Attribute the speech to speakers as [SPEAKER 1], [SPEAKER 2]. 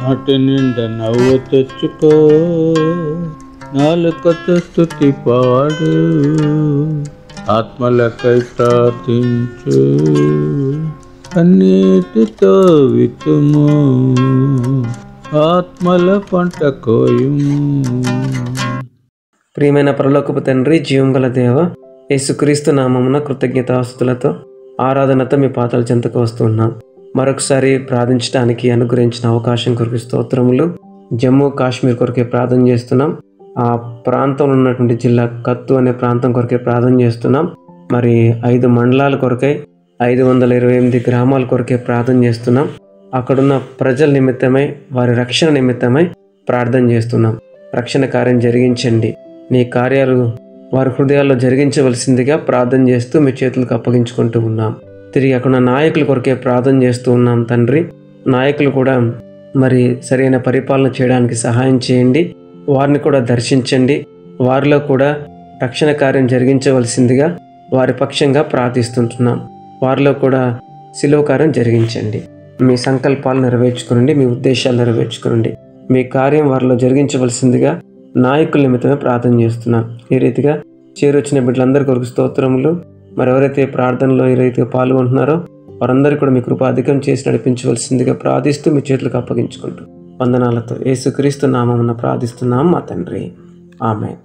[SPEAKER 1] నాటి నిండా నవ్వు తెచ్చుకో, నాలుకతో స్తుతి పాడు, ఆత్మలకై ప్రార్థించు, కన్నీటితో విత్తుము, ఆత్మల పంట కోయుము.
[SPEAKER 2] ప్రియమైన పరలోకపు తండ్రి, జీవం గల దేవ, యేసుక్రీస్తు నామమున కృతజ్ఞతాస్తుతులతో ఆరాధనతో మీ పాదాల చెంతకు వస్తున్నాం. మరొకసారి ప్రార్థించడానికి అనుగ్రహించిన అవకాశం కొరకు స్తోత్రములు. జమ్మూ కాశ్మీర్ కొరకే ప్రార్థన చేస్తున్నాం. ఆ ప్రాంతంలో ఉన్నటువంటి జిల్లా కత్తు అనే ప్రాంతం కొరకే ప్రార్థన చేస్తున్నాం. మరి 5 మండలాల కొరకై 528 గ్రామాల కొరకే ప్రార్థన చేస్తున్నాం. అక్కడున్న ప్రజల నిమిత్తమై, వారి రక్షణ నిమిత్తమై ప్రార్థన చేస్తున్నాం. రక్షణ కార్యం జరిగించండి. నీ కార్యాలు వారి హృదయాల్లో జరిగించవలసిందిగా ప్రార్థన చేస్తూ మీ చేతులకు అప్పగించుకుంటూ ఉన్నాం. తిరిగి అక్కడ నాయకుల కొరకే ప్రార్థన చేస్తూ ఉన్నాం తండ్రి. నాయకులు కూడా మరి సరైన పరిపాలన చేయడానికి సహాయం చేయండి. వారిని కూడా దర్శించండి. వారిలో కూడా రక్షణ కార్యం జరిగించవలసిందిగా వారి పక్షంగా ప్రార్థిస్తుంటున్నాం. వారిలో కూడా శిలువ కార్యం జరిగించండి. మీ సంకల్పాలు నెరవేర్చుకునండి. మీ ఉద్దేశాలు నెరవేర్చుకునండి. మీ కార్యం వారిలో జరిగించవలసిందిగా నాయకుల నిమిత్తమే ప్రార్థన చేస్తున్నాం. ఈ రీతిగా చేరొచ్చిన బిడ్డలందరి కొరకు స్తోత్రములు. మరి ఎవరైతే ప్రార్థనలో ఈ రీతిగా పాల్గొంటున్నారో వారందరికీ కూడా మీ కృప అధికం చేసి నడిపించవలసిందిగా ప్రార్థిస్తూ మీ చేతులకు అప్పగించుకుంటూ వందనాలతో యేసుక్రీస్తు నామమున ప్రార్థిస్తున్నాం మా తండ్రి. ఆమేన్.